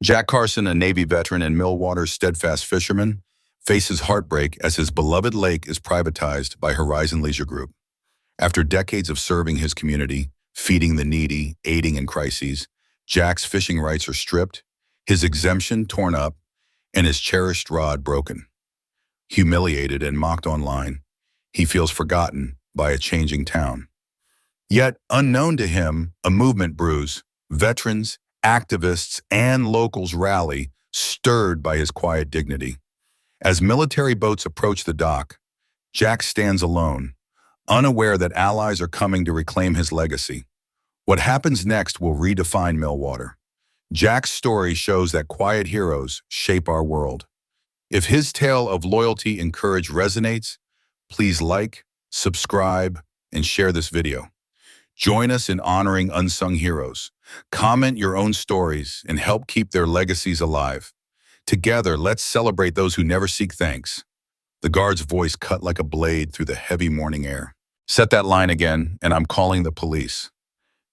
Jack Carson, a Navy veteran and Milwater's steadfast fisherman, faces heartbreak as his beloved lake is privatized by Horizon Leisure Group. After decades of serving his community, feeding the needy, aiding in crises, Jack's fishing rights are stripped, his exemption torn up, and his cherished rod broken. Humiliated and mocked online, he feels forgotten by a changing town. Yet, unknown to him, a movement brews. Veterans, activists, and locals rally, stirred by his quiet dignity. As military boats approach the dock, Jack stands alone, unaware that allies are coming to reclaim his legacy. What happens next will redefine Milwater. Jack's story shows that quiet heroes shape our world. If his tale of loyalty and courage resonates, please like, subscribe, and share this video. Join us in honoring unsung heroes. Comment your own stories and help keep their legacies alive. Together, let's celebrate those who never seek thanks. The guard's voice cut like a blade through the heavy morning air. Set that line again, and I'm calling the police.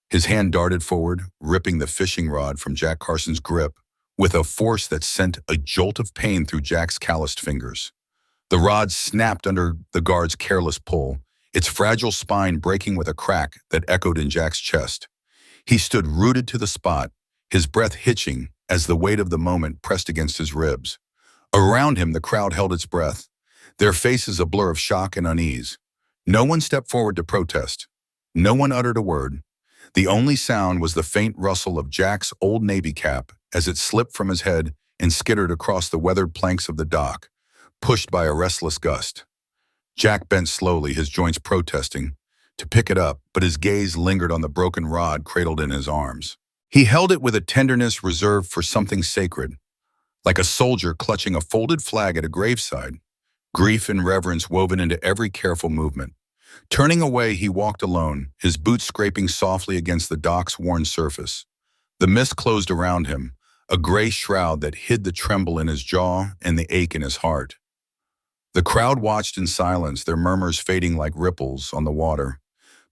His hand darted forward, ripping the fishing rod from Jack Carson's grip with a force that sent a jolt of pain through Jack's calloused fingers. The rod snapped under the guard's careless pull, its fragile spine breaking with a crack that echoed in Jack's chest. He stood rooted to the spot, his breath hitching as the weight of the moment pressed against his ribs. Around him, the crowd held its breath, their faces a blur of shock and unease. No one stepped forward to protest. No one uttered a word. The only sound was the faint rustle of Jack's old Navy cap as it slipped from his head and skittered across the weathered planks of the dock, pushed by a restless gust. Jack bent slowly, his joints protesting, to pick it up, but his gaze lingered on the broken rod cradled in his arms. He held it with a tenderness reserved for something sacred, like a soldier clutching a folded flag at a graveside, grief and reverence woven into every careful movement. Turning away, he walked alone, his boots scraping softly against the dock's worn surface. The mist closed around him, a gray shroud that hid the tremble in his jaw and the ache in his heart. The crowd watched in silence, their murmurs fading like ripples on the water.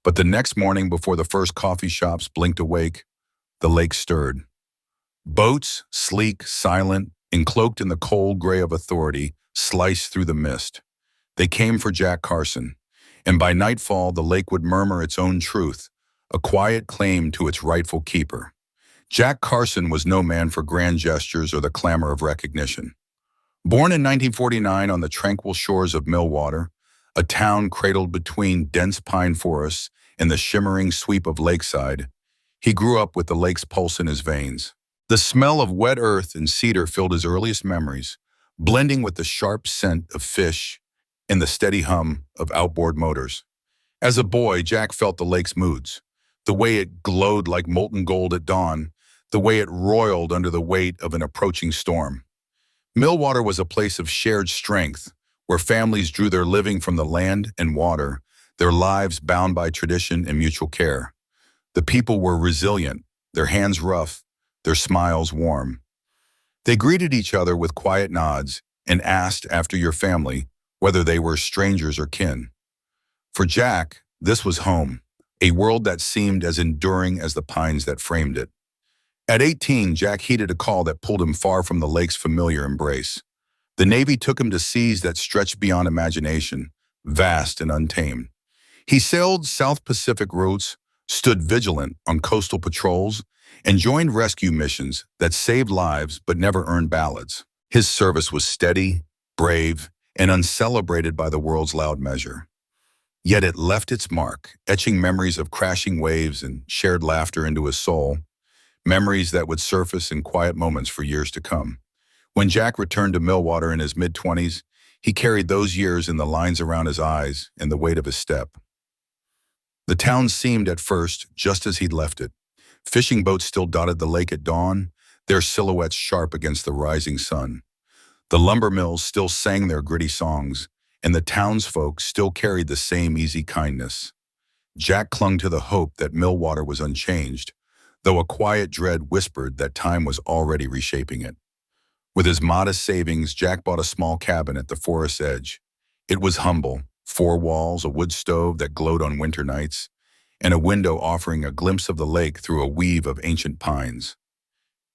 But the next morning, before the first coffee shops blinked awake, the lake stirred. Boats, sleek, silent, and cloaked in the cold gray of authority, sliced through the mist. They came for Jack Carson, and by nightfall the lake would murmur its own truth, a quiet claim to its rightful keeper. Jack Carson was no man for grand gestures or the clamor of recognition. Born in 1949 on the tranquil shores of Milwater, a town cradled between dense pine forests and the shimmering sweep of lakeside, he grew up with the lake's pulse in his veins. The smell of wet earth and cedar filled his earliest memories, blending with the sharp scent of fish and the steady hum of outboard motors. As a boy, Jack felt the lake's moods, the way it glowed like molten gold at dawn, the way it roiled under the weight of an approaching storm. Milwater was a place of shared strength, where families drew their living from the land and water, their lives bound by tradition and mutual care. The people were resilient, their hands rough, their smiles warm. They greeted each other with quiet nods and asked after your family, whether they were strangers or kin. For Jack, this was home, a world that seemed as enduring as the pines that framed it. At 18, Jack heeded a call that pulled him far from the lake's familiar embrace. The Navy took him to seas that stretched beyond imagination, vast and untamed. He sailed South Pacific routes, stood vigilant on coastal patrols, and joined rescue missions that saved lives but never earned ballads. His service was steady, brave, and uncelebrated by the world's loud measure. Yet it left its mark, etching memories of crashing waves and shared laughter into his soul, memories that would surface in quiet moments for years to come. When Jack returned to Milwater in his mid-20s, he carried those years in the lines around his eyes and the weight of his step. The town seemed at first just as he'd left it. Fishing boats still dotted the lake at dawn, their silhouettes sharp against the rising sun. The lumber mills still sang their gritty songs, and the townsfolk still carried the same easy kindness. Jack clung to the hope that Milwater was unchanged, though a quiet dread whispered that time was already reshaping it. With his modest savings, Jack bought a small cabin at the forest's edge. It was humble, 4 walls, a wood stove that glowed on winter nights, and a window offering a glimpse of the lake through a weave of ancient pines.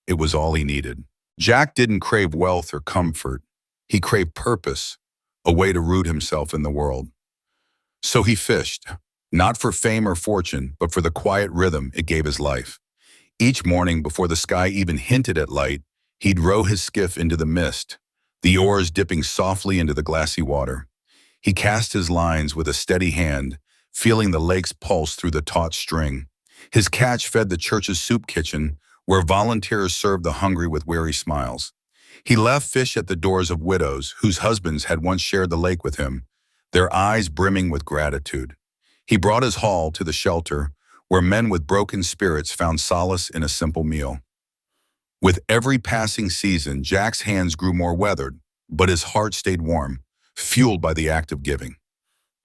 It was all he needed. Jack didn't crave wealth or comfort. He craved purpose, a way to root himself in the world. So he fished, not for fame or fortune, but for the quiet rhythm it gave his life. Each morning, before the sky even hinted at light, he'd row his skiff into the mist, the oars dipping softly into the glassy water. He cast his lines with a steady hand, feeling the lake's pulse through the taut string. His catch fed the church's soup kitchen, where volunteers served the hungry with weary smiles. He left fish at the doors of widows whose husbands had once shared the lake with him, their eyes brimming with gratitude. He brought his haul to the shelter, where men with broken spirits found solace in a simple meal. With every passing season, Jack's hands grew more weathered, but his heart stayed warm, fueled by the act of giving.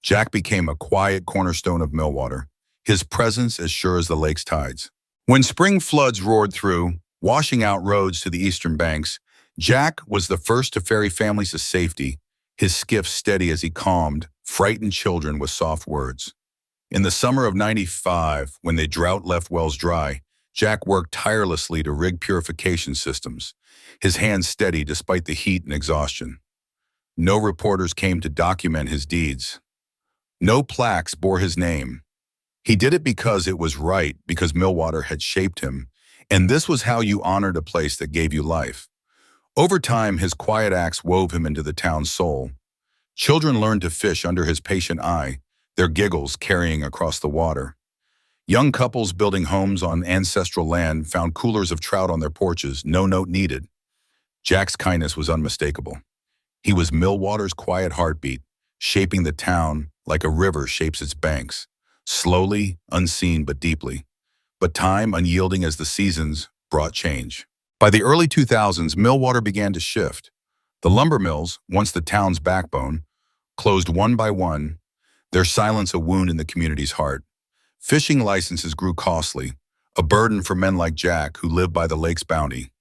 Jack became a quiet cornerstone of Milwater, his presence as sure as the lake's tides. When spring floods roared through, washing out roads to the eastern banks, Jack was the first to ferry families to safety, his skiff steady as he calmed frightened children with soft words. In the summer of '95, when the drought left wells dry, Jack worked tirelessly to rig purification systems, his hands steady despite the heat and exhaustion. No reporters came to document his deeds. No plaques bore his name. He did it because it was right, because Milwater had shaped him, and this was how you honored a place that gave you life. Over time, his quiet acts wove him into the town's soul. Children learned to fish under his patient eye, their giggles carrying across the water. Young couples building homes on ancestral land found coolers of trout on their porches, no note needed. Jack's kindness was unmistakable. He was Milwater's quiet heartbeat, shaping the town like a river shapes its banks, slowly, unseen but deeply. But time, unyielding as the seasons, brought change. By the early 2000s, Milwater began to shift. The lumber mills, once the town's backbone, closed one by one, their silence a wound in the community's heart. Fishing licenses grew costly, a burden for men like Jack who lived by the lake's bounty.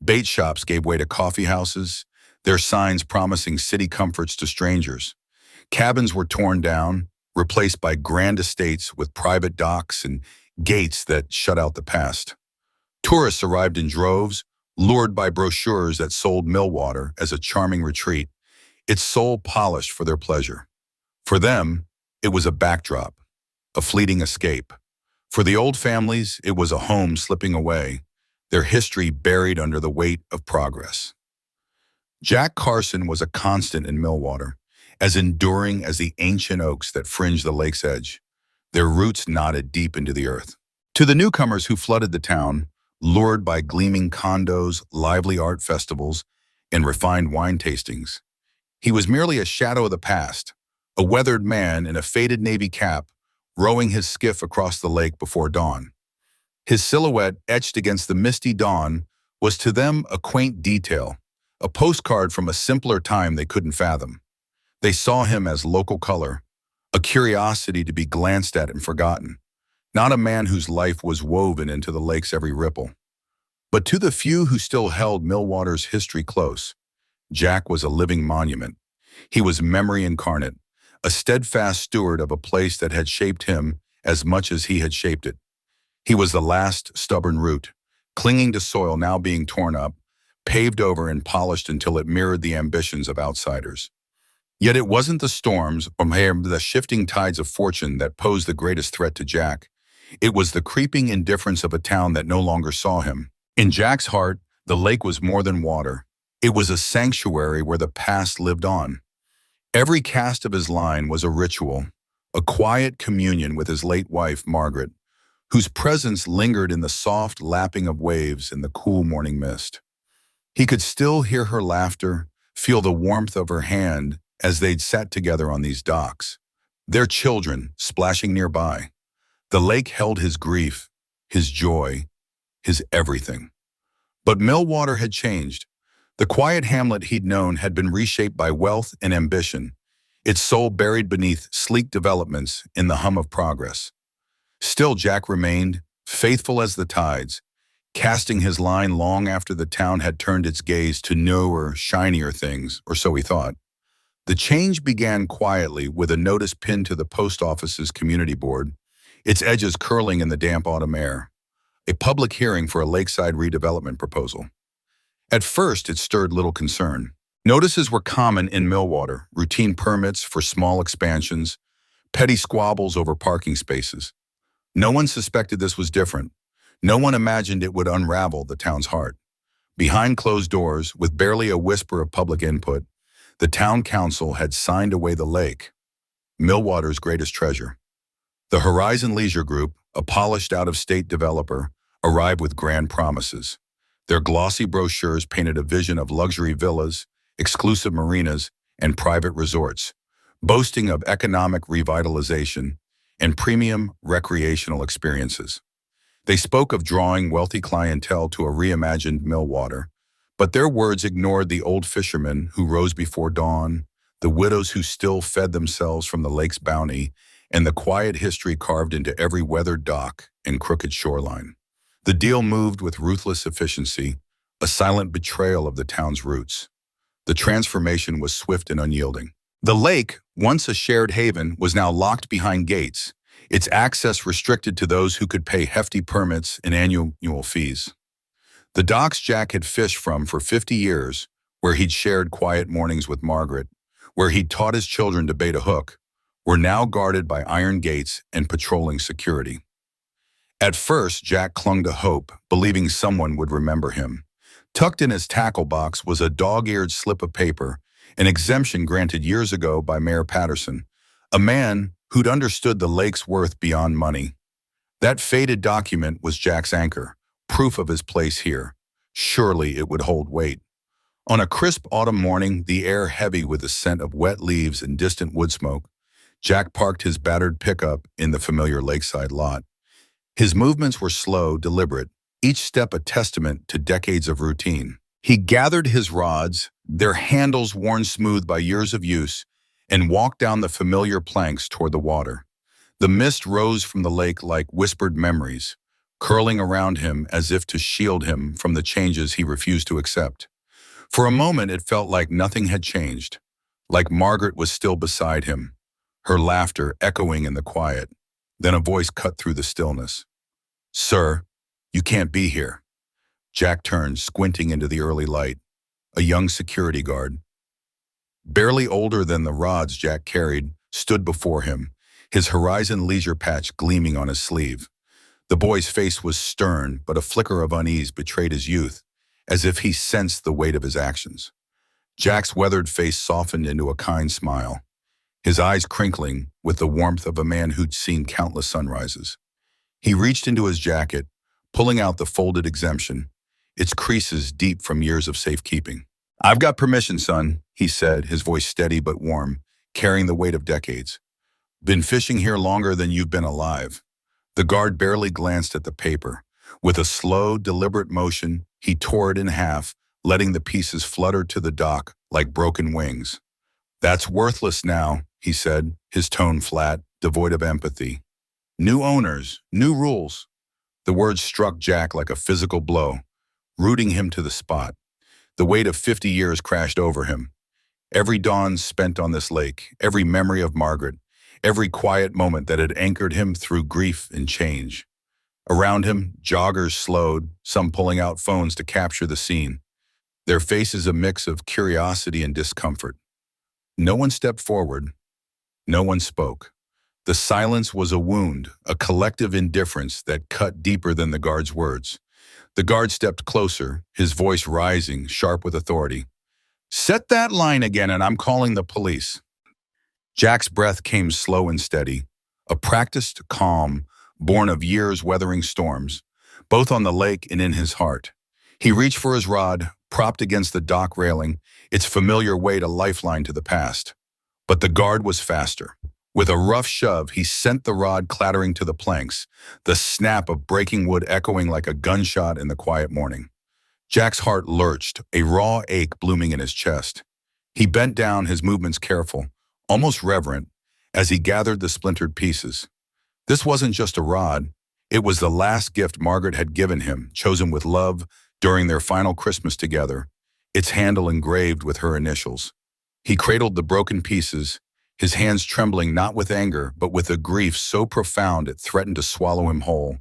Bait shops gave way to coffee houses, their signs promising city comforts to strangers. Cabins were torn down, replaced by grand estates with private docks and gates that shut out the past. Tourists arrived in droves, lured by brochures that sold Milwater as a charming retreat, its soul polished for their pleasure. For them, it was a backdrop, a fleeting escape. For the old families, it was a home slipping away, their history buried under the weight of progress. Jack Carson was a constant in Milwater, as enduring as the ancient oaks that fringed the lake's edge, their roots knotted deep into the earth. To the newcomers who flooded the town, lured by gleaming condos, lively art festivals, and refined wine tastings, he was merely a shadow of the past, a weathered man in a faded navy cap, rowing his skiff across the lake before dawn. His silhouette, etched against the misty dawn, was to them a quaint detail, a postcard from a simpler time they couldn't fathom. They saw him as local color, a curiosity to be glanced at and forgotten, not a man whose life was woven into the lake's every ripple. But to the few who still held Milwater's history close, Jack was a living monument. He was memory incarnate, a steadfast steward of a place that had shaped him as much as he had shaped it. He was the last stubborn root, clinging to soil now being torn up, paved over and polished until it mirrored the ambitions of outsiders. Yet it wasn't the storms or the shifting tides of fortune that posed the greatest threat to Jack. It was the creeping indifference of a town that no longer saw him. In Jack's heart, the lake was more than water. It was a sanctuary where the past lived on. Every cast of his line was a ritual, a quiet communion with his late wife, Margaret, whose presence lingered in the soft lapping of waves in the cool morning mist. He could still hear her laughter, feel the warmth of her hand as they'd sat together on these docks, their children splashing nearby. The lake held his grief, his joy, his everything. But Milwater had changed. The quiet hamlet he'd known had been reshaped by wealth and ambition, its soul buried beneath sleek developments in the hum of progress. Still, Jack remained, faithful as the tides, casting his line long after the town had turned its gaze to newer, shinier things, or so he thought. The change began quietly with a notice pinned to the post office's community board, its edges curling in the damp autumn air. a public hearing for a lakeside redevelopment proposal. At first, it stirred little concern. Notices were common in Milwater, routine permits for small expansions, petty squabbles over parking spaces. No one suspected this was different. No one imagined it would unravel the town's heart. Behind closed doors, with barely a whisper of public input, the town council had signed away the lake, Milwater's greatest treasure. The Horizon Leisure Group, a polished out-of-state developer, arrived with grand promises. Their glossy brochures painted a vision of luxury villas, exclusive marinas, and private resorts, boasting of economic revitalization and premium recreational experiences. They spoke of drawing wealthy clientele to a reimagined Milwater, but their words ignored the old fishermen who rose before dawn, the widows who still fed themselves from the lake's bounty, and the quiet history carved into every weathered dock and crooked shoreline. The deal moved with ruthless efficiency, a silent betrayal of the town's roots. The transformation was swift and unyielding. The lake, once a shared haven, was now locked behind gates, its access restricted to those who could pay hefty permits and annual fees. The docks Jack had fished from for 50 years, where he'd shared quiet mornings with Margaret, where he'd taught his children to bait a hook, were now guarded by iron gates and patrolling security. At first, Jack clung to hope, believing someone would remember him. Tucked in his tackle box was a dog-eared slip of paper, an exemption granted years ago by Mayor Patterson, a man who'd understood the lake's worth beyond money. That faded document was Jack's anchor, proof of his place here. Surely it would hold weight. On a crisp autumn morning, the air heavy with the scent of wet leaves and distant wood smoke, Jack parked his battered pickup in the familiar lakeside lot. His movements were slow, deliberate, each step a testament to decades of routine. He gathered his rods, their handles worn smooth by years of use, and walked down the familiar planks toward the water. The mist rose from the lake like whispered memories, curling around him as if to shield him from the changes he refused to accept. For a moment, it felt like nothing had changed, like Margaret was still beside him, her laughter echoing in the quiet. Then a voice cut through the stillness. "Sir, you can't be here." Jack turned, squinting into the early light. A young security guard, barely older than the rods Jack carried, stood before him, his Horizon leisure patch gleaming on his sleeve. The boy's face was stern, but a flicker of unease betrayed his youth, as if he sensed the weight of his actions. Jack's weathered face softened into a kind smile, his eyes crinkling with the warmth of a man who'd seen countless sunrises. He reached into his jacket, pulling out the folded exemption, its creases deep from years of safekeeping. "I've got permission, son," he said, his voice steady but warm, carrying the weight of decades. "Been fishing here longer than you've been alive." The guard barely glanced at the paper. With a slow, deliberate motion, he tore it in half, letting the pieces flutter to the dock like broken wings. "That's worthless now," he said, his tone flat, devoid of empathy. "New owners, new rules." The words struck Jack like a physical blow, rooting him to the spot. The weight of 50 years crashed over him. Every dawn spent on this lake, every memory of Margaret, every quiet moment that had anchored him through grief and change. Around him, joggers slowed, some pulling out phones to capture the scene, their faces a mix of curiosity and discomfort. No one stepped forward. No one spoke. The silence was a wound, a collective indifference that cut deeper than the guard's words. The guard stepped closer, his voice rising, sharp with authority. "Set that line again and I'm calling the police." Jack's breath came slow and steady, a practiced calm born of years weathering storms, both on the lake and in his heart. He reached for his rod, propped against the dock railing, its familiar weight a lifeline to the past. But the guard was faster. With a rough shove, he sent the rod clattering to the planks, the snap of breaking wood echoing like a gunshot in the quiet morning. Jack's heart lurched, a raw ache blooming in his chest. He bent down, his movements careful, almost reverent, as he gathered the splintered pieces. This wasn't just a rod. It was the last gift Margaret had given him, chosen with love during their final Christmas together, its handle engraved with her initials. He cradled the broken pieces, his hands trembling not with anger, but with a grief so profound it threatened to swallow him whole.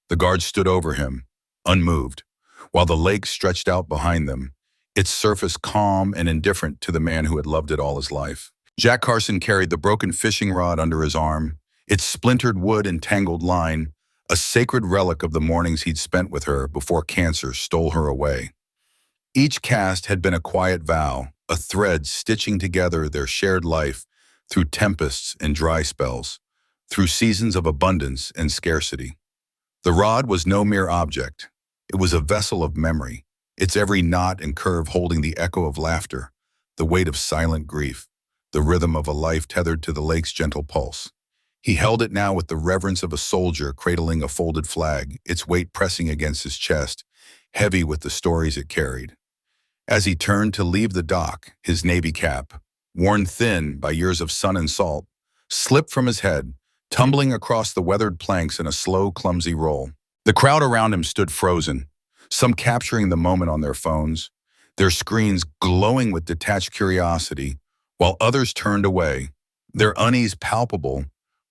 The guards stood over him, unmoved, while the lake stretched out behind them, its surface calm and indifferent to the man who had loved it all his life. Jack Carson carried the broken fishing rod under his arm, its splintered wood and tangled line, a sacred relic of the mornings he'd spent with her before cancer stole her away. Each cast had been a quiet vow, a thread stitching together their shared life through tempests and dry spells, through seasons of abundance and scarcity. The rod was no mere object. It was a vessel of memory, its every knot and curve holding the echo of laughter, the weight of silent grief, the rhythm of a life tethered to the lake's gentle pulse. He held it now with the reverence of a soldier cradling a folded flag, its weight pressing against his chest, heavy with the stories it carried. As he turned to leave the dock, his navy cap, worn thin by years of sun and salt, slipped from his head, tumbling across the weathered planks in a slow, clumsy roll. The crowd around him stood frozen, some capturing the moment on their phones, their screens glowing with detached curiosity, while others turned away, their unease palpable,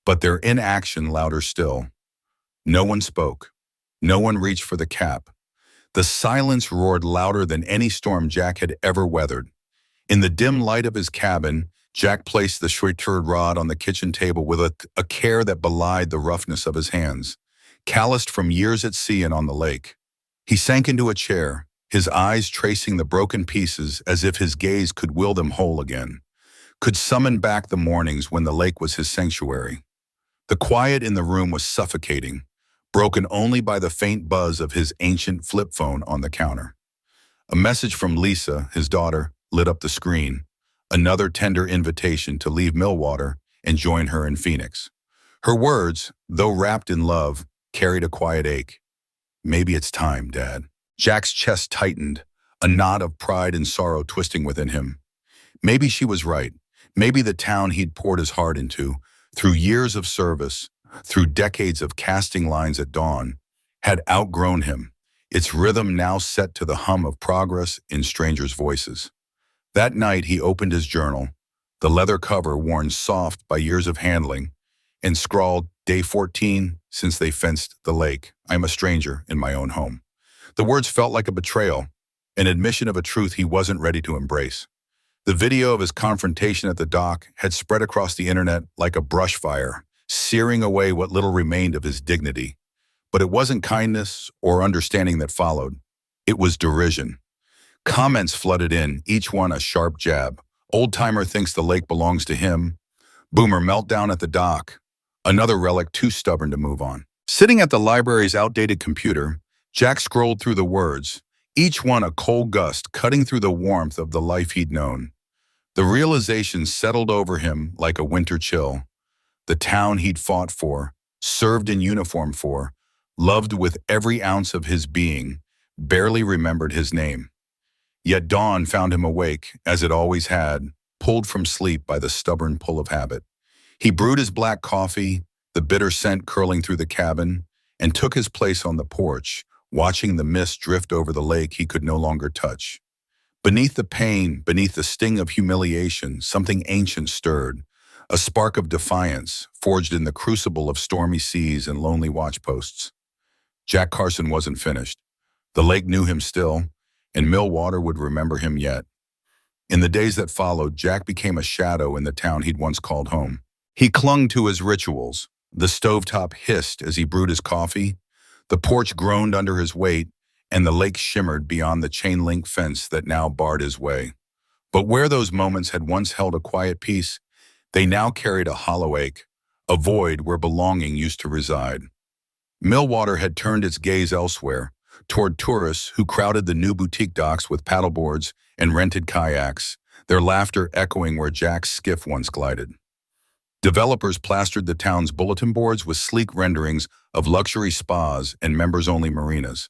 but their inaction louder still. No one spoke. No one reached for the cap. The silence roared louder than any storm Jack had ever weathered. In the dim light of his cabin, Jack placed the shorter rod on the kitchen table with a care that belied the roughness of his hands, calloused from years at sea and on the lake. He sank into a chair, his eyes tracing the broken pieces as if his gaze could will them whole again, could summon back the mornings when the lake was his sanctuary. The quiet in the room was suffocating, broken only by the faint buzz of his ancient flip phone on the counter. A message from Lisa, his daughter, lit up the screen, another tender invitation to leave Milwater and join her in Phoenix. Her words, though wrapped in love, carried a quiet ache. "Maybe it's time, Dad." Jack's chest tightened, a knot of pride and sorrow twisting within him. Maybe she was right. Maybe the town he'd poured his heart into, through years of service, through decades of casting lines at dawn, had outgrown him, its rhythm now set to the hum of progress in strangers' voices. That night he opened his journal, the leather cover worn soft by years of handling, and scrawled, "Day 14 since they fenced the lake. I'm a stranger in my own home." The words felt like a betrayal, an admission of a truth he wasn't ready to embrace. The video of his confrontation at the dock had spread across the internet like a brush fire, searing away what little remained of his dignity. But it wasn't kindness or understanding that followed. It was derision. Comments flooded in, each one a sharp jab. Old-timer thinks the lake belongs to him. Boomer meltdown at the dock. Another relic too stubborn to move on. Sitting at the library's outdated computer, Jack scrolled through the words, each one a cold gust cutting through the warmth of the life he'd known. The realization settled over him like a winter chill. The town he'd fought for, served in uniform for, loved with every ounce of his being, barely remembered his name. Yet dawn found him awake, as it always had, pulled from sleep by the stubborn pull of habit. He brewed his black coffee, the bitter scent curling through the cabin, and took his place on the porch, watching the mist drift over the lake he could no longer touch. Beneath the pain, beneath the sting of humiliation, something ancient stirred, a spark of defiance forged in the crucible of stormy seas and lonely watchposts. Jack Carson wasn't finished. The lake knew him still, and Milwater would remember him yet. In the days that followed, Jack became a shadow in the town he'd once called home. He clung to his rituals. The stovetop hissed as he brewed his coffee, the porch groaned under his weight, and the lake shimmered beyond the chain-link fence that now barred his way. But where those moments had once held a quiet peace, they now carried a hollow ache, a void where belonging used to reside. Milwater had turned its gaze elsewhere, toward tourists who crowded the new boutique docks with paddleboards and rented kayaks, their laughter echoing where Jack's skiff once glided. Developers plastered the town's bulletin boards with sleek renderings of luxury spas and members-only marinas,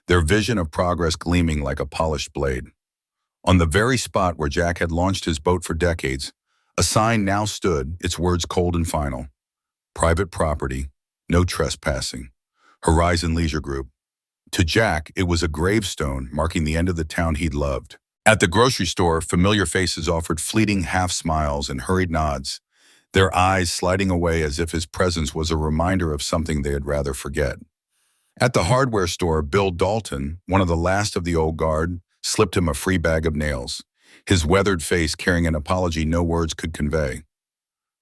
their vision of progress gleaming like a polished blade. On the very spot where Jack had launched his boat for decades, a sign now stood, its words cold and final. Private property, no trespassing. Horizon Leisure Group. To Jack, it was a gravestone marking the end of the town he'd loved. At the grocery store, familiar faces offered fleeting half-smiles and hurried nods, their eyes sliding away as if his presence was a reminder of something they'd rather forget. At the hardware store, Bill Dalton, one of the last of the old guard, slipped him a free bag of nails, his weathered face carrying an apology no words could convey.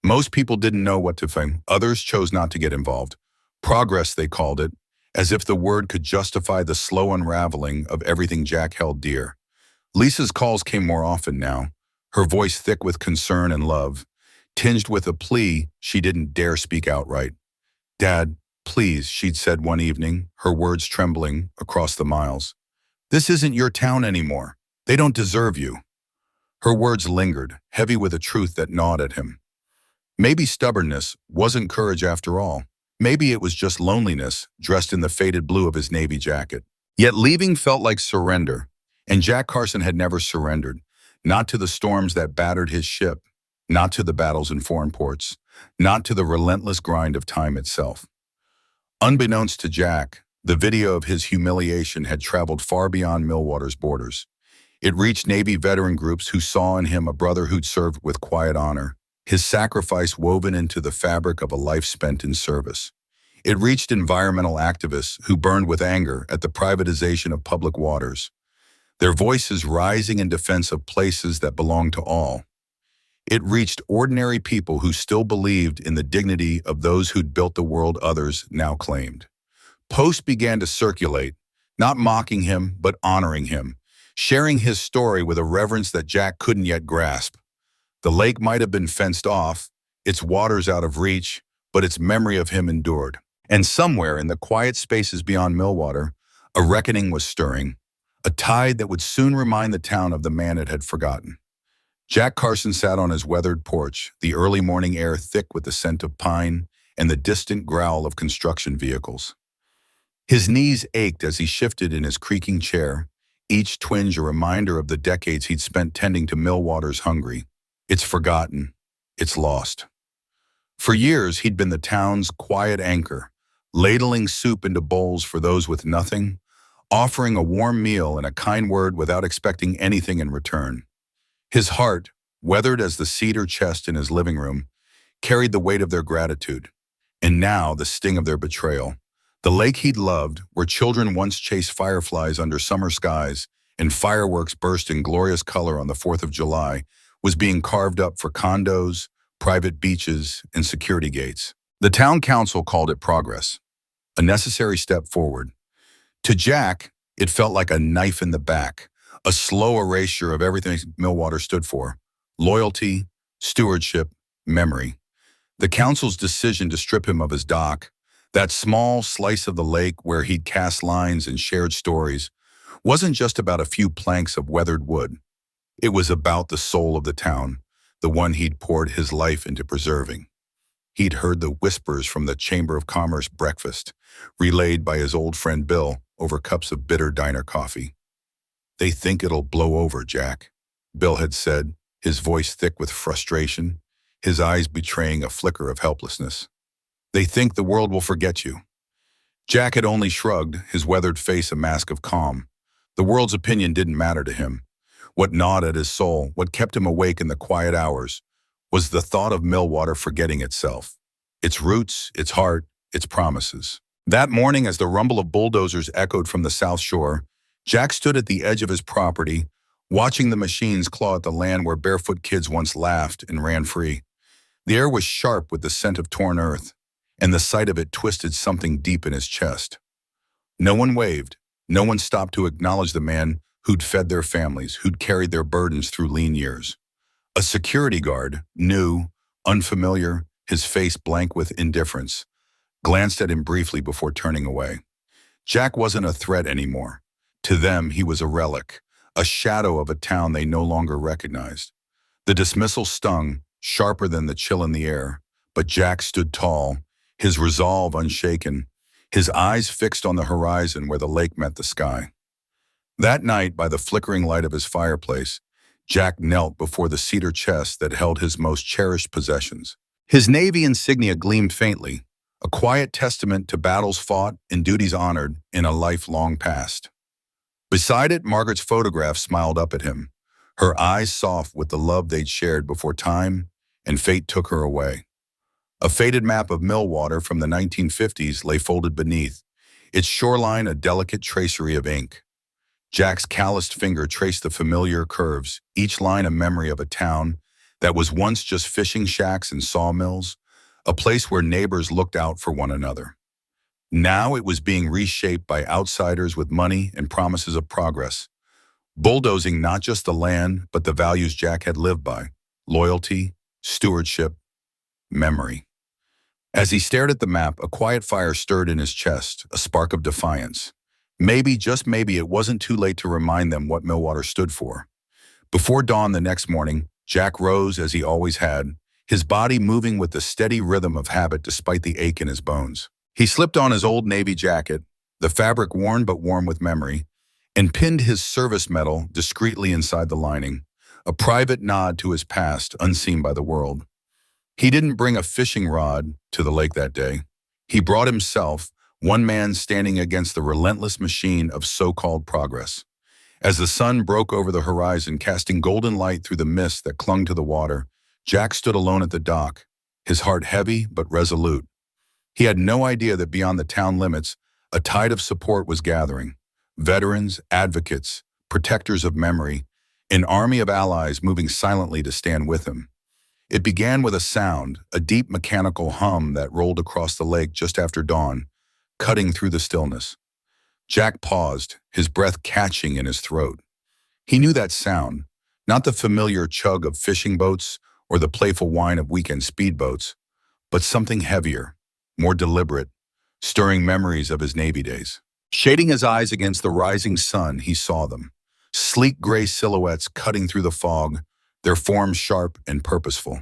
Most people didn't know what to think. Others chose not to get involved. Progress, they called it, as if the word could justify the slow unraveling of everything Jack held dear. Lisa's calls came more often now, her voice thick with concern and love, tinged with a plea she didn't dare speak outright. "Dad, please," she'd said one evening, her words trembling across the miles. "This isn't your town anymore. They don't deserve you." Her words lingered, heavy with a truth that gnawed at him. Maybe stubbornness wasn't courage after all. Maybe it was just loneliness, dressed in the faded blue of his navy jacket. Yet leaving felt like surrender, and Jack Carson had never surrendered, not to the storms that battered his ship, not to the battles in foreign ports, not to the relentless grind of time itself. Unbeknownst to Jack, the video of his humiliation had traveled far beyond Milwater's borders. It reached Navy veteran groups who saw in him a brother who'd served with quiet honor, his sacrifice woven into the fabric of a life spent in service. It reached environmental activists who burned with anger at the privatization of public waters, their voices rising in defense of places that belong to all. It reached ordinary people who still believed in the dignity of those who'd built the world others now claimed. Posts began to circulate, not mocking him, but honoring him, sharing his story with a reverence that Jack couldn't yet grasp. The lake might have been fenced off, its waters out of reach, but its memory of him endured. And somewhere in the quiet spaces beyond Milwater, a reckoning was stirring, a tide that would soon remind the town of the man it had forgotten. Jack Carson sat on his weathered porch, the early morning air thick with the scent of pine and the distant growl of construction vehicles. His knees ached as he shifted in his creaking chair, each twinge a reminder of the decades he'd spent tending to Milwater's hungry. It's forgotten. It's lost. For years, he'd been the town's quiet anchor, ladling soup into bowls for those with nothing, offering a warm meal and a kind word without expecting anything in return. His heart, weathered as the cedar chest in his living room, carried the weight of their gratitude, and now the sting of their betrayal. The lake he'd loved, where children once chased fireflies under summer skies and fireworks burst in glorious color on the 4th of July, was being carved up for condos, private beaches, and security gates. The town council called it progress, a necessary step forward. To Jack, it felt like a knife in the back, a slow erasure of everything Milwater stood for: loyalty, stewardship, memory. The council's decision to strip him of his dock, that small slice of the lake where he'd cast lines and shared stories, wasn't just about a few planks of weathered wood. It was about the soul of the town, the one he'd poured his life into preserving. He'd heard the whispers from the Chamber of Commerce breakfast, relayed by his old friend Bill over cups of bitter diner coffee. "They think it'll blow over, Jack," Bill had said, his voice thick with frustration, his eyes betraying a flicker of helplessness. "They think the world will forget you." Jack had only shrugged, his weathered face a mask of calm. The world's opinion didn't matter to him. What gnawed at his soul, what kept him awake in the quiet hours, was the thought of Milwater forgetting itself, its roots, its heart, its promises. That morning, as the rumble of bulldozers echoed from the South Shore, Jack stood at the edge of his property, watching the machines claw at the land where barefoot kids once laughed and ran free. The air was sharp with the scent of torn earth, and the sight of it twisted something deep in his chest. No one waved. No one stopped to acknowledge the man who'd fed their families, who'd carried their burdens through lean years. A security guard, new, unfamiliar, his face blank with indifference, glanced at him briefly before turning away. Jack wasn't a threat anymore. To them, he was a relic, a shadow of a town they no longer recognized. The dismissal stung, sharper than the chill in the air, but Jack stood tall, his resolve unshaken, his eyes fixed on the horizon where the lake met the sky. That night, by the flickering light of his fireplace, Jack knelt before the cedar chest that held his most cherished possessions. His Navy insignia gleamed faintly, a quiet testament to battles fought and duties honored in a life long past. Beside it, Margaret's photograph smiled up at him, her eyes soft with the love they'd shared before time and fate took her away. A faded map of Milwater from the 1950s lay folded beneath, its shoreline a delicate tracery of ink. Jack's calloused finger traced the familiar curves, each line a memory of a town that was once just fishing shacks and sawmills, a place where neighbors looked out for one another. Now it was being reshaped by outsiders with money and promises of progress, bulldozing not just the land, but the values Jack had lived by: loyalty, stewardship, memory. As he stared at the map, a quiet fire stirred in his chest, a spark of defiance. Maybe, just maybe, it wasn't too late to remind them what Milwater stood for. Before dawn the next morning, Jack rose as he always had, his body moving with the steady rhythm of habit despite the ache in his bones. He slipped on his old navy jacket, the fabric worn but warm with memory, and pinned his service medal discreetly inside the lining, a private nod to his past unseen by the world. He didn't bring a fishing rod to the lake that day. He brought himself, one man standing against the relentless machine of so-called progress. As the sun broke over the horizon, casting golden light through the mist that clung to the water, Jack stood alone at the dock, his heart heavy but resolute. He had no idea that beyond the town limits, a tide of support was gathering. Veterans, advocates, protectors of memory, an army of allies moving silently to stand with him. It began with a sound, a deep mechanical hum that rolled across the lake just after dawn, cutting through the stillness. Jack paused, his breath catching in his throat. He knew that sound, not the familiar chug of fishing boats or the playful whine of weekend speedboats, but something heavier, more deliberate, stirring memories of his Navy days. Shading his eyes against the rising sun, he saw them, sleek gray silhouettes cutting through the fog, their forms sharp and purposeful.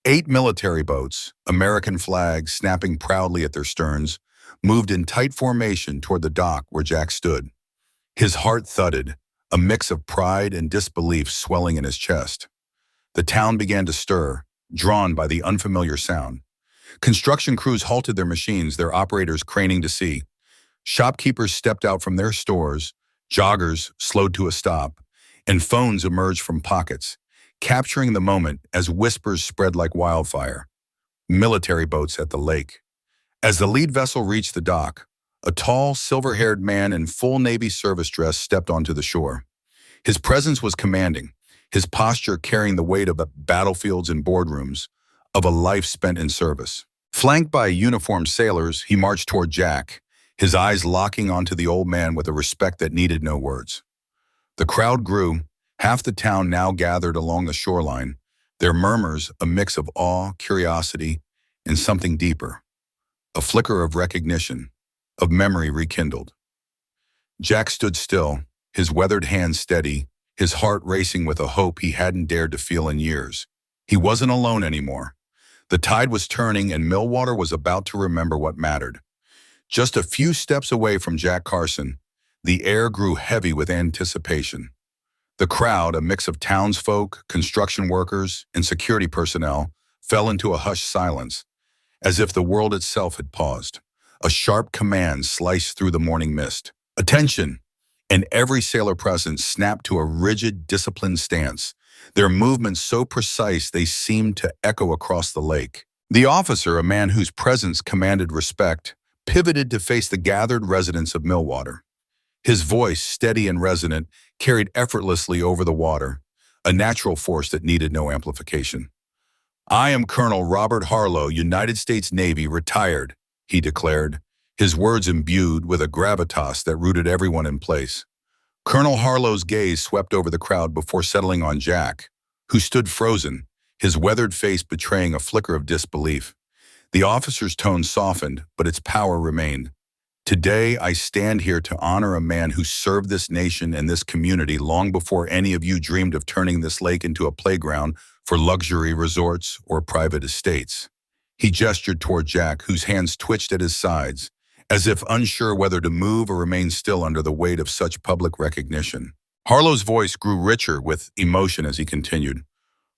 8 military boats, American flags snapping proudly at their sterns, moved in tight formation toward the dock where Jack stood. His heart thudded, a mix of pride and disbelief swelling in his chest. The town began to stir, drawn by the unfamiliar sound. Construction crews halted their machines, their operators craning to see. Shopkeepers stepped out from their stores, joggers slowed to a stop, and phones emerged from pockets, capturing the moment as whispers spread like wildfire. Military boats at the lake. As the lead vessel reached the dock, a tall, silver-haired man in full Navy service dress stepped onto the shore. His presence was commanding, his posture carrying the weight of battlefields and boardrooms, of a life spent in service. Flanked by uniformed sailors, he marched toward Jack, his eyes locking onto the old man with a respect that needed no words. The crowd grew, half the town now gathered along the shoreline, their murmurs a mix of awe, curiosity, and something deeper, a flicker of recognition, of memory rekindled. Jack stood still, his weathered hands steady, his heart racing with a hope he hadn't dared to feel in years. He wasn't alone anymore. The tide was turning and Milwater was about to remember what mattered. Just a few steps away from Jack Carson, the air grew heavy with anticipation. The crowd, a mix of townsfolk, construction workers, and security personnel, fell into a hushed silence, as if the world itself had paused. A sharp command sliced through the morning mist. "Attention!" And every sailor present snapped to a rigid, disciplined stance, their movements so precise they seemed to echo across the lake. The officer, a man whose presence commanded respect, pivoted to face the gathered residents of Milwater. His voice, steady and resonant, carried effortlessly over the water, a natural force that needed no amplification. "I am Colonel Robert Harlow, United States Navy, retired," he declared, his words imbued with a gravitas that rooted everyone in place. Colonel Harlow's gaze swept over the crowd before settling on Jack, who stood frozen, his weathered face betraying a flicker of disbelief. The officer's tone softened, but its power remained. "Today, I stand here to honor a man who served this nation and this community long before any of you dreamed of turning this lake into a playground for luxury resorts or private estates." He gestured toward Jack, whose hands twitched at his sides, as if unsure whether to move or remain still under the weight of such public recognition. Harlow's voice grew richer with emotion as he continued.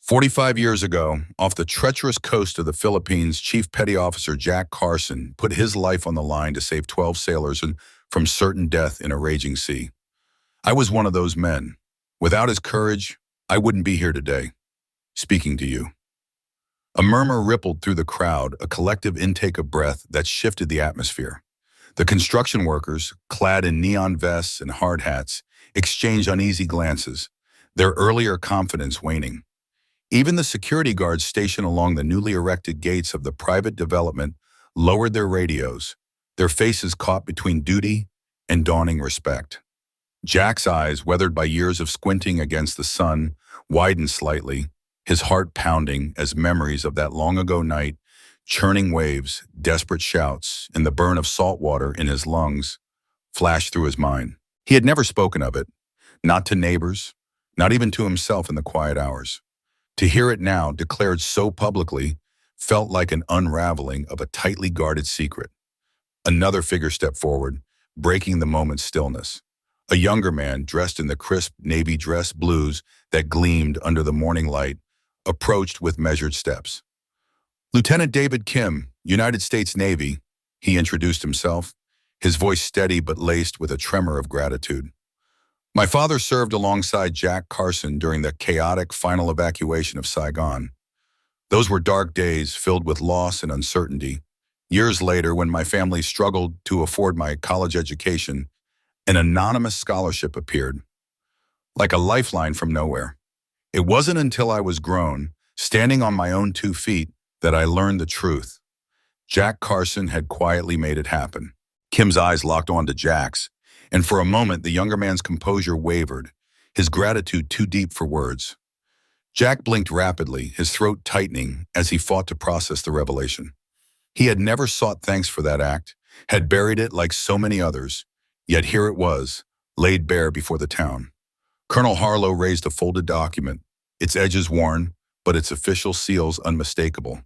45 years ago, off the treacherous coast of the Philippines, Chief Petty Officer Jack Carson put his life on the line to save 12 sailors from certain death in a raging sea. I was one of those men. Without his courage, I wouldn't be here today, speaking to you. A murmur rippled through the crowd, a collective intake of breath that shifted the atmosphere. The construction workers, clad in neon vests and hard hats, exchange uneasy glances, their earlier confidence waning. Even the security guards stationed along the newly erected gates of the private development lowered their radios, their faces caught between duty and dawning respect. Jack's eyes, weathered by years of squinting against the sun, widened slightly, his heart pounding as memories of that long-ago night, churning waves, desperate shouts, and the burn of salt water in his lungs flashed through his mind. He had never spoken of it, not to neighbors, not even to himself in the quiet hours. To hear it now, declared so publicly, felt like an unraveling of a tightly guarded secret. Another figure stepped forward, breaking the moment's stillness. A younger man, dressed in the crisp navy dress blues that gleamed under the morning light, approached with measured steps. "Lieutenant David Kim, United States Navy," he introduced himself, his voice steady but laced with a tremor of gratitude. "My father served alongside Jack Carson during the chaotic final evacuation of Saigon. Those were dark days filled with loss and uncertainty. Years later, when my family struggled to afford my college education, an anonymous scholarship appeared, like a lifeline from nowhere. It wasn't until I was grown, standing on my own 2 feet, that I learned the truth. Jack Carson had quietly made it happen." Kim's eyes locked onto Jack's, and for a moment the younger man's composure wavered, his gratitude too deep for words. Jack blinked rapidly, his throat tightening as he fought to process the revelation. He had never sought thanks for that act, had buried it like so many others, yet here it was, laid bare before the town. Colonel Harlow raised a folded document, its edges worn, but its official seals unmistakable,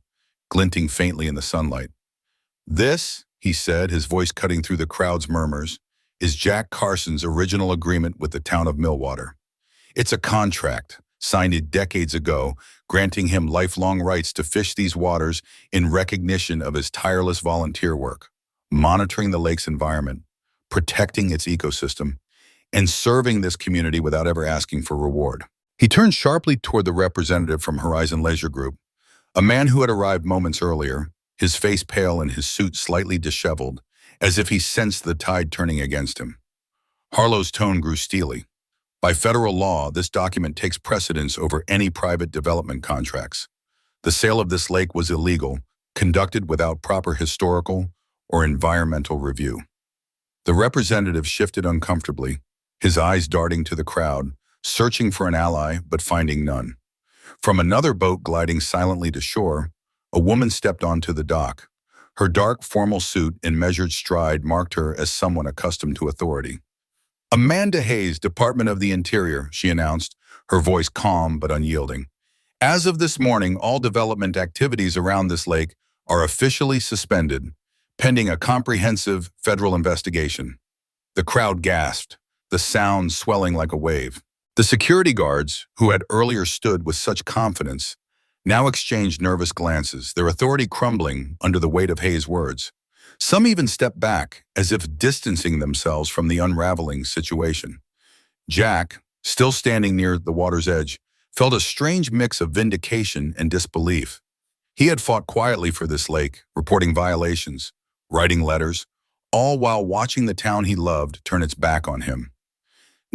glinting faintly in the sunlight. "This," he said, his voice cutting through the crowd's murmurs, "is Jack Carson's original agreement with the town of Milwater. It's a contract, signed decades ago, granting him lifelong rights to fish these waters in recognition of his tireless volunteer work, monitoring the lake's environment, protecting its ecosystem, and serving this community without ever asking for reward." He turned sharply toward the representative from Horizon Leisure Group, a man who had arrived moments earlier, his face pale and his suit slightly disheveled, as if he sensed the tide turning against him. Harlow's tone grew steely. "By federal law, this document takes precedence over any private development contracts. The sale of this lake was illegal, conducted without proper historical or environmental review." The representative shifted uncomfortably, his eyes darting to the crowd, searching for an ally but finding none. From another boat gliding silently to shore, a woman stepped onto the dock. Her dark, formal suit and measured stride marked her as someone accustomed to authority. "Amanda Hayes, Department of the Interior," she announced, her voice calm but unyielding. "As of this morning, all development activities around this lake are officially suspended, pending a comprehensive federal investigation." The crowd gasped, the sound swelling like a wave. The security guards, who had earlier stood with such confidence, now exchanged nervous glances, their authority crumbling under the weight of Hayes' words. Some even stepped back, as if distancing themselves from the unraveling situation. Jack, still standing near the water's edge, felt a strange mix of vindication and disbelief. He had fought quietly for this lake, reporting violations, writing letters, all while watching the town he loved turn its back on him.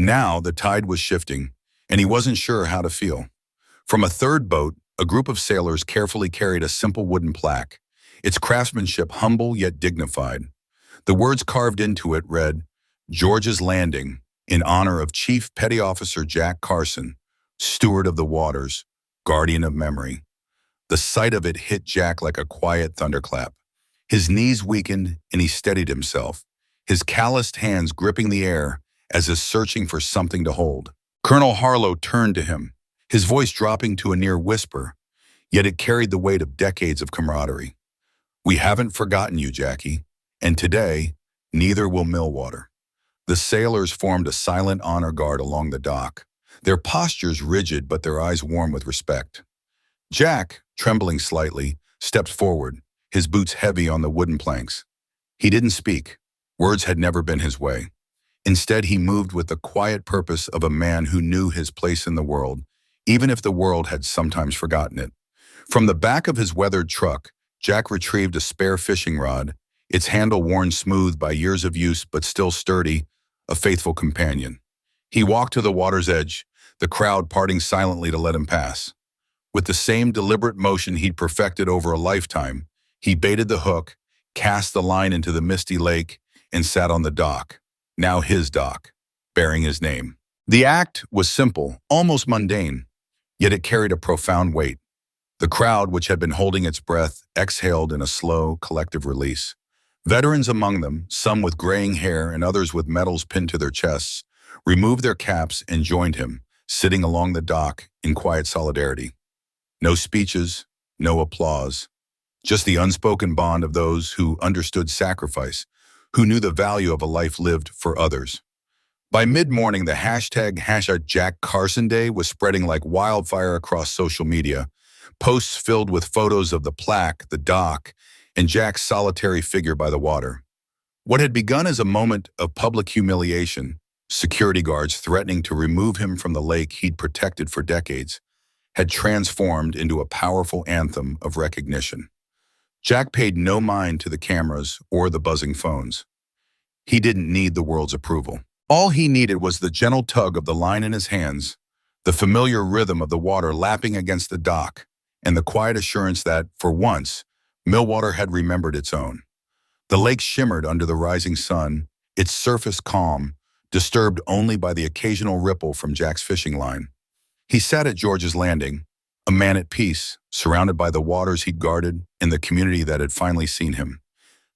Now the tide was shifting, and he wasn't sure how to feel. From a third boat, a group of sailors carefully carried a simple wooden plaque, its craftsmanship humble yet dignified. The words carved into it read, "George's Landing, in honor of Chief Petty Officer Jack Carson, Steward of the Waters, Guardian of Memory." The sight of it hit Jack like a quiet thunderclap. His knees weakened and he steadied himself, his calloused hands gripping the air as if searching for something to hold. Colonel Harlow turned to him, his voice dropping to a near whisper, yet it carried the weight of decades of camaraderie. "We haven't forgotten you, Jackie, and today, neither will Milwater." The sailors formed a silent honor guard along the dock, their postures rigid but their eyes warm with respect. Jack, trembling slightly, stepped forward, his boots heavy on the wooden planks. He didn't speak. Words had never been his way. Instead, he moved with the quiet purpose of a man who knew his place in the world, even if the world had sometimes forgotten it. From the back of his weathered truck, Jack retrieved a spare fishing rod, its handle worn smooth by years of use but still sturdy, a faithful companion. He walked to the water's edge, the crowd parting silently to let him pass. With the same deliberate motion he'd perfected over a lifetime, he baited the hook, cast the line into the misty lake, and sat on the dock, now his dock, bearing his name. The act was simple, almost mundane, yet it carried a profound weight. The crowd, which had been holding its breath, exhaled in a slow, collective release. Veterans among them, some with graying hair and others with medals pinned to their chests, removed their caps and joined him, sitting along the dock in quiet solidarity. No speeches, no applause, just the unspoken bond of those who understood sacrifice, who knew the value of a life lived for others. By mid-morning, the hashtag Jack Carson Day was spreading like wildfire across social media, posts filled with photos of the plaque, the dock, and Jack's solitary figure by the water. What had begun as a moment of public humiliation, security guards threatening to remove him from the lake he'd protected for decades, had transformed into a powerful anthem of recognition. Jack paid no mind to the cameras or the buzzing phones. He didn't need the world's approval. All he needed was the gentle tug of the line in his hands, the familiar rhythm of the water lapping against the dock, and the quiet assurance that, for once, Milwater had remembered its own. The lake shimmered under the rising sun, its surface calm, disturbed only by the occasional ripple from Jack's fishing line. He sat at George's Landing, a man at peace, surrounded by the waters he'd guarded and the community that had finally seen him.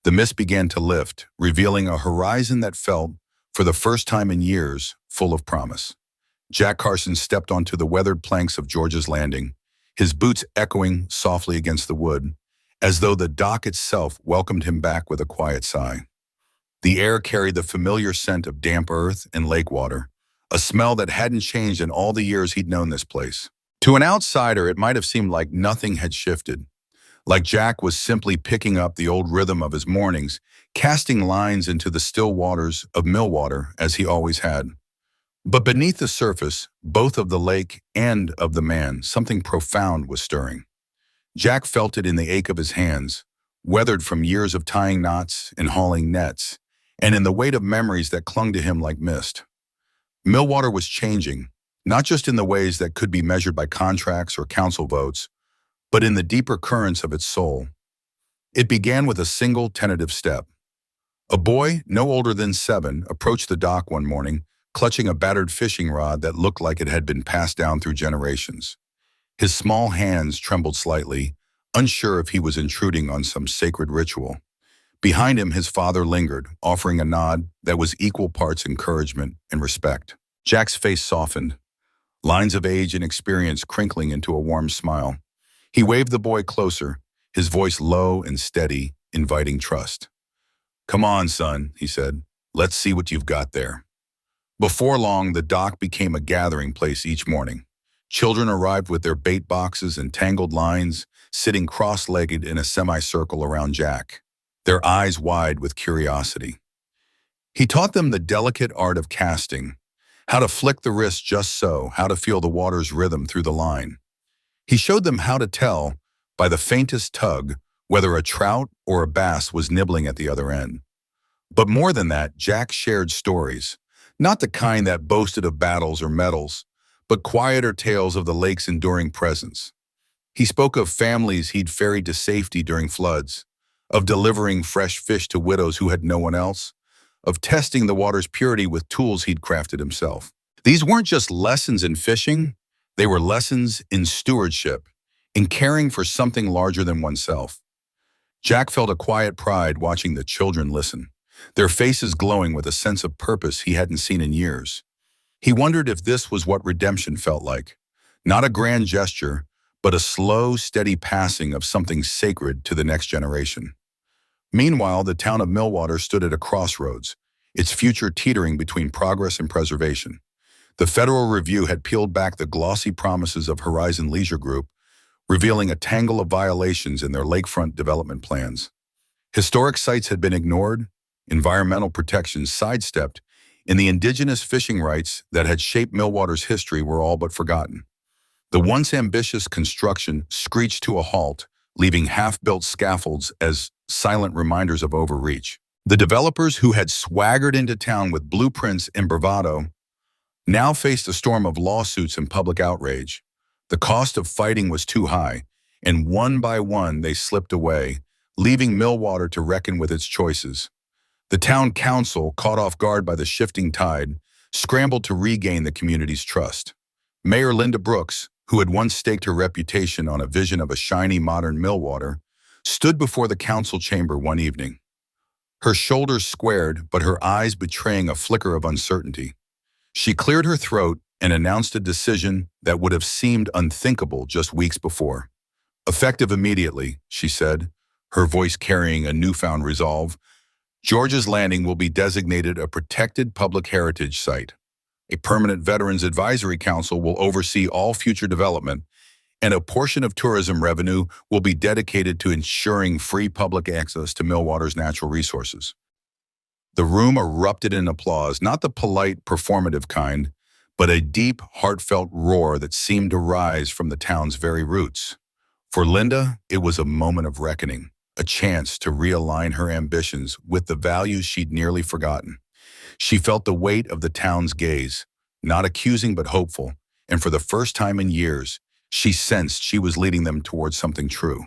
The mist began to lift, revealing a horizon that felt, for the first time in years, full of promise. Jack Carson stepped onto the weathered planks of George's Landing, his boots echoing softly against the wood, as though the dock itself welcomed him back with a quiet sigh. The air carried the familiar scent of damp earth and lake water, a smell that hadn't changed in all the years he'd known this place. To an outsider, it might have seemed like nothing had shifted, like Jack was simply picking up the old rhythm of his mornings, casting lines into the still waters of Milwater as he always had. But beneath the surface, both of the lake and of the man, something profound was stirring. Jack felt it in the ache of his hands, weathered from years of tying knots and hauling nets, and in the weight of memories that clung to him like mist. Milwater was changing, not just in the ways that could be measured by contracts or council votes, but in the deeper currents of its soul. It began with a single tentative step. A boy, no older than 7, approached the dock one morning, clutching a battered fishing rod that looked like it had been passed down through generations. His small hands trembled slightly, unsure if he was intruding on some sacred ritual. Behind him, his father lingered, offering a nod that was equal parts encouragement and respect. Jack's face softened, lines of age and experience crinkling into a warm smile. He waved the boy closer, his voice low and steady, inviting trust. "Come on, son," he said. "Let's see what you've got there." Before long, the dock became a gathering place each morning. Children arrived with their bait boxes and tangled lines, sitting cross-legged in a semicircle around Jack, their eyes wide with curiosity. He taught them the delicate art of casting, how to flick the wrist just so, how to feel the water's rhythm through the line. He showed them how to tell, by the faintest tug, whether a trout or a bass was nibbling at the other end. But more than that, Jack shared stories, not the kind that boasted of battles or medals, but quieter tales of the lake's enduring presence. He spoke of families he'd ferried to safety during floods, of delivering fresh fish to widows who had no one else, of testing the water's purity with tools he'd crafted himself. These weren't just lessons in fishing, they were lessons in stewardship, in caring for something larger than oneself. Jack felt a quiet pride watching the children listen, their faces glowing with a sense of purpose he hadn't seen in years. He wondered if this was what redemption felt like, not a grand gesture, but a slow, steady passing of something sacred to the next generation. Meanwhile, the town of Milwater stood at a crossroads, its future teetering between progress and preservation. The Federal Review had peeled back the glossy promises of Horizon Leisure Group, revealing a tangle of violations in their lakefront development plans. Historic sites had been ignored, environmental protections sidestepped, and the indigenous fishing rights that had shaped Milwater's history were all but forgotten. The once ambitious construction screeched to a halt, leaving half-built scaffolds as silent reminders of overreach. The developers who had swaggered into town with blueprints and bravado now faced a storm of lawsuits and public outrage. The cost of fighting was too high, and one by one they slipped away, leaving Milwater to reckon with its choices. The town council, caught off guard by the shifting tide, scrambled to regain the community's trust. Mayor Linda Brooks, who had once staked her reputation on a vision of a shiny modern Milwater, stood before the council chamber one evening. Her shoulders squared, but her eyes betraying a flicker of uncertainty. She cleared her throat and announced a decision that would have seemed unthinkable just weeks before. "Effective immediately," she said, her voice carrying a newfound resolve, "George's Landing will be designated a protected public heritage site. A permanent Veterans Advisory Council will oversee all future development, and a portion of tourism revenue will be dedicated to ensuring free public access to Milwater's natural resources." The room erupted in applause, not the polite, performative kind, but a deep, heartfelt roar that seemed to rise from the town's very roots. For Linda, it was a moment of reckoning, a chance to realign her ambitions with the values she'd nearly forgotten. She felt the weight of the town's gaze, not accusing but hopeful, and for the first time in years, she sensed she was leading them towards something true.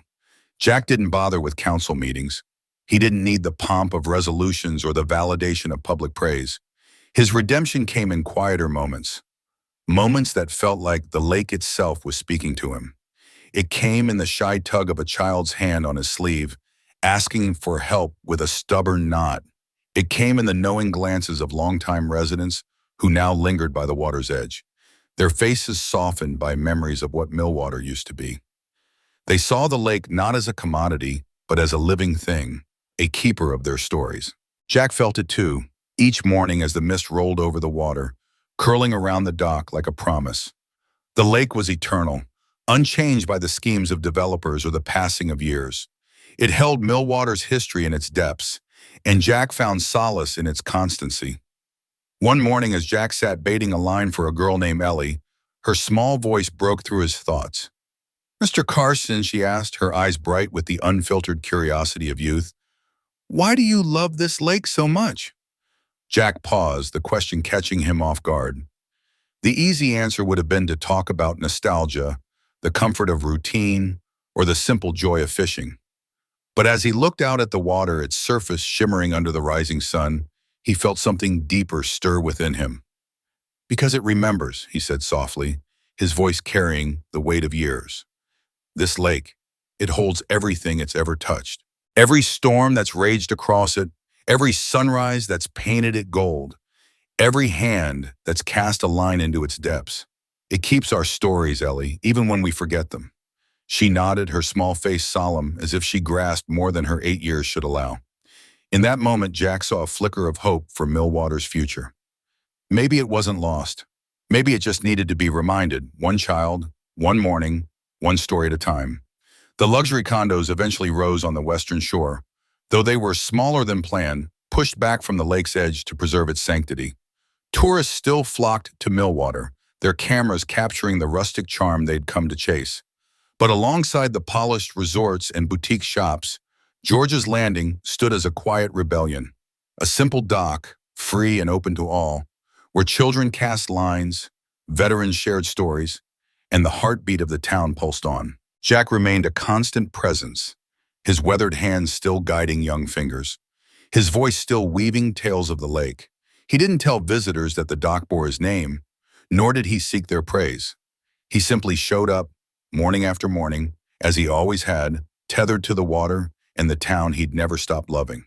Jack didn't bother with council meetings. He didn't need the pomp of resolutions or the validation of public praise. His redemption came in quieter moments, moments that felt like the lake itself was speaking to him. It came in the shy tug of a child's hand on his sleeve, asking for help with a stubborn nod. It came in the knowing glances of longtime residents who now lingered by the water's edge, their faces softened by memories of what Milwater used to be. They saw the lake not as a commodity, but as a living thing, a keeper of their stories. Jack felt it too, each morning as the mist rolled over the water, curling around the dock like a promise. The lake was eternal, unchanged by the schemes of developers or the passing of years. It held Milwater's history in its depths, and Jack found solace in its constancy. One morning, as Jack sat baiting a line for a girl named Ellie, her small voice broke through his thoughts. "Mr. Carson," she asked, her eyes bright with the unfiltered curiosity of youth, "why do you love this lake so much?" Jack paused, the question catching him off guard. The easy answer would have been to talk about nostalgia, the comfort of routine, or the simple joy of fishing. But as he looked out at the water, its surface shimmering under the rising sun, he felt something deeper stir within him. "Because it remembers," he said softly, his voice carrying the weight of years. "This lake, it holds everything it's ever touched. Every storm that's raged across it, every sunrise that's painted it gold, every hand that's cast a line into its depths. It keeps our stories, Ellie, even when we forget them." She nodded, her small face solemn, as if she grasped more than her 8 years should allow. In that moment, Jack saw a flicker of hope for Milwater's future. Maybe it wasn't lost. Maybe it just needed to be reminded, one child, one morning, one story at a time. The luxury condos eventually rose on the western shore, though they were smaller than planned, pushed back from the lake's edge to preserve its sanctity. Tourists still flocked to Milwater, their cameras capturing the rustic charm they'd come to chase. But alongside the polished resorts and boutique shops, George's Landing stood as a quiet rebellion, a simple dock, free and open to all, where children cast lines, veterans shared stories, and the heartbeat of the town pulsed on. Jack remained a constant presence, his weathered hands still guiding young fingers, his voice still weaving tales of the lake. He didn't tell visitors that the dock bore his name, nor did he seek their praise. He simply showed up, morning after morning, as he always had, tethered to the water and the town he'd never stopped loving.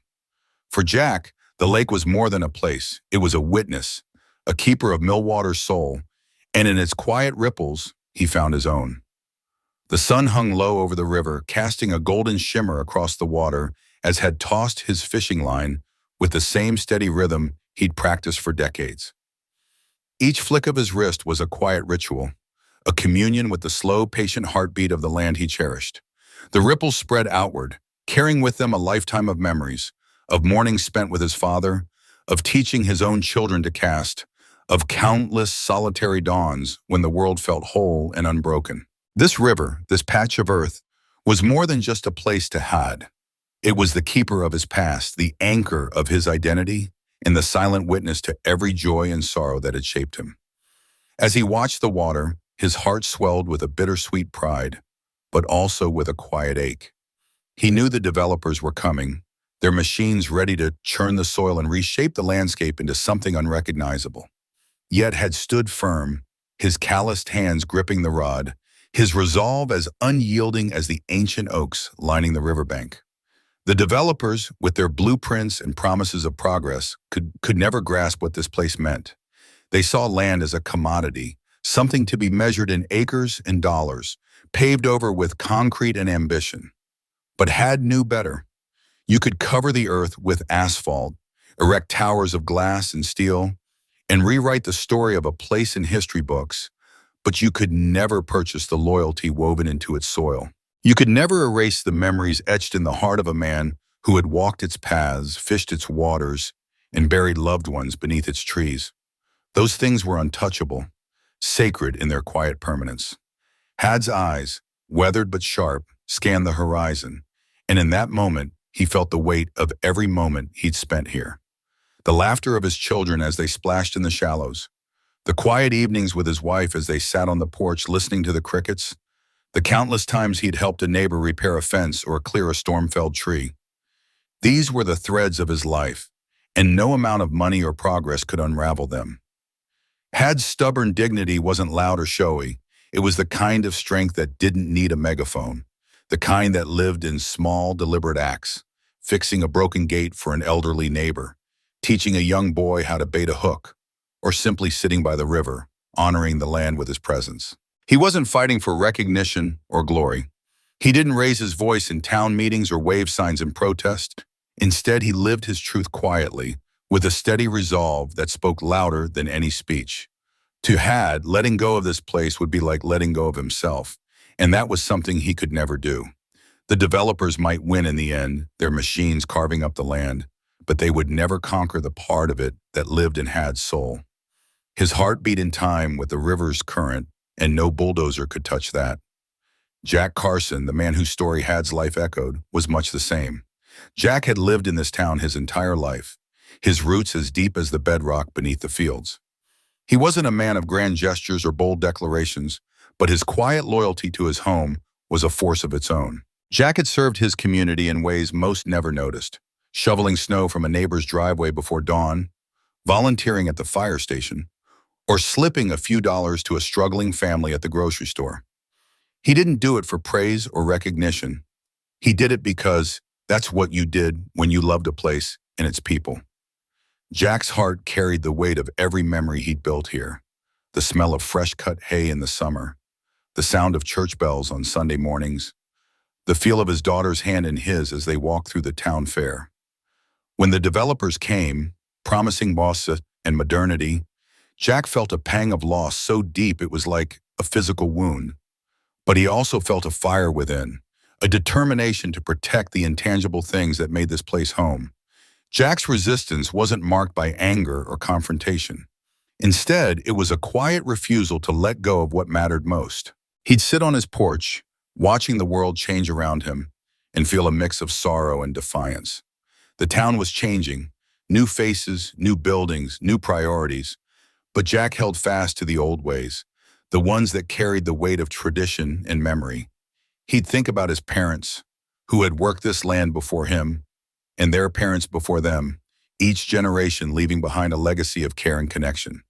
For Jack, the lake was more than a place. It was a witness, a keeper of Milwater's soul, and in its quiet ripples, he found his own. The sun hung low over the river, casting a golden shimmer across the water as had tossed his fishing line with the same steady rhythm he'd practiced for decades. Each flick of his wrist was a quiet ritual, a communion with the slow, patient heartbeat of the land he cherished. The ripples spread outward, carrying with them a lifetime of memories, of mornings spent with his father, of teaching his own children to cast, of countless solitary dawns when the world felt whole and unbroken. This river, this patch of earth, was more than just a place to hide. It was the keeper of his past, the anchor of his identity, and the silent witness to every joy and sorrow that had shaped him. As he watched the water, his heart swelled with a bittersweet pride, but also with a quiet ache. He knew the developers were coming, their machines ready to churn the soil and reshape the landscape into something unrecognizable. Yet had stood firm, his calloused hands gripping the rod, his resolve as unyielding as the ancient oaks lining the riverbank. The developers, with their blueprints and promises of progress, could never grasp what this place meant. They saw land as a commodity, something to be measured in acres and dollars, paved over with concrete and ambition. But Had knew better. You could cover the earth with asphalt, erect towers of glass and steel, and rewrite the story of a place in history books, but you could never purchase the loyalty woven into its soil. You could never erase the memories etched in the heart of a man who had walked its paths, fished its waters, and buried loved ones beneath its trees. Those things were untouchable, sacred in their quiet permanence. Had's eyes, weathered but sharp, scanned the horizon, and in that moment, he felt the weight of every moment he'd spent here. The laughter of his children as they splashed in the shallows, the quiet evenings with his wife as they sat on the porch listening to the crickets, the countless times he'd helped a neighbor repair a fence or clear a storm-felled tree. These were the threads of his life, and no amount of money or progress could unravel them. Had's stubborn dignity wasn't loud or showy. It was the kind of strength that didn't need a megaphone, the kind that lived in small, deliberate acts, fixing a broken gate for an elderly neighbor, teaching a young boy how to bait a hook, or simply sitting by the river, honoring the land with his presence. He wasn't fighting for recognition or glory. He didn't raise his voice in town meetings or wave signs in protest. Instead, he lived his truth quietly, with a steady resolve that spoke louder than any speech. To Had, letting go of this place would be like letting go of himself, and that was something he could never do. The developers might win in the end, their machines carving up the land, but they would never conquer the part of it that lived in Had's soul. His heart beat in time with the river's current, and no bulldozer could touch that. Jack Carson, the man whose story Had's life echoed, was much the same. Jack had lived in this town his entire life, his roots as deep as the bedrock beneath the fields. He wasn't a man of grand gestures or bold declarations, but his quiet loyalty to his home was a force of its own. Jack had served his community in ways most never noticed, shoveling snow from a neighbor's driveway before dawn, volunteering at the fire station, or slipping a few dollars to a struggling family at the grocery store. He didn't do it for praise or recognition. He did it because that's what you did when you loved a place and its people. Jack's heart carried the weight of every memory he'd built here. The smell of fresh-cut hay in the summer, the sound of church bells on Sunday mornings, the feel of his daughter's hand in his as they walked through the town fair. When the developers came, promising boss and modernity, Jack felt a pang of loss so deep it was like a physical wound. But he also felt a fire within, a determination to protect the intangible things that made this place home. Jack's resistance wasn't marked by anger or confrontation. Instead, it was a quiet refusal to let go of what mattered most. He'd sit on his porch, watching the world change around him, and feel a mix of sorrow and defiance. The town was changing, new faces, new buildings, new priorities, but Jack held fast to the old ways, the ones that carried the weight of tradition and memory. He'd think about his parents, who had worked this land before him, and their parents before them, each generation leaving behind a legacy of care and connection.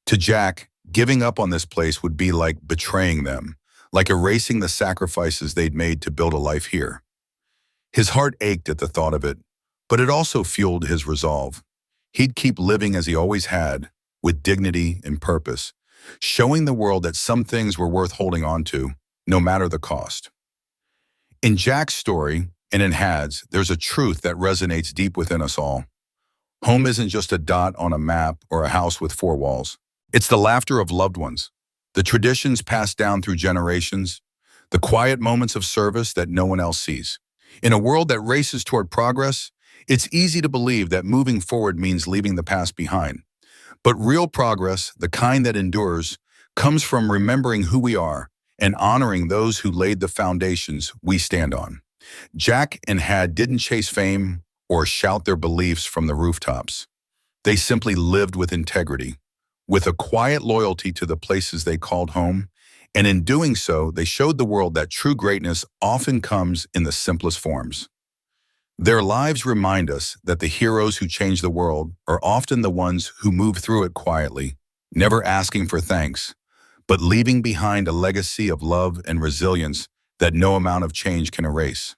To Jack, giving up on this place would be like betraying them, like erasing the sacrifices they'd made to build a life here. His heart ached at the thought of it, but it also fueled his resolve. He'd keep living as he always had, with dignity and purpose, showing the world that some things were worth holding on to, no matter the cost. In Jack's story, and in Had's, there's a truth that resonates deep within us all. Home isn't just a dot on a map or a house with four walls. It's the laughter of loved ones, the traditions passed down through generations, the quiet moments of service that no one else sees. In a world that races toward progress, it's easy to believe that moving forward means leaving the past behind. But real progress, the kind that endures, comes from remembering who we are and honoring those who laid the foundations we stand on. Jack and Had didn't chase fame or shout their beliefs from the rooftops. They simply lived with integrity, with a quiet loyalty to the places they called home, and in doing so, they showed the world that true greatness often comes in the simplest forms. Their lives remind us that the heroes who change the world are often the ones who move through it quietly, never asking for thanks, but leaving behind a legacy of love and resilience that no amount of change can erase.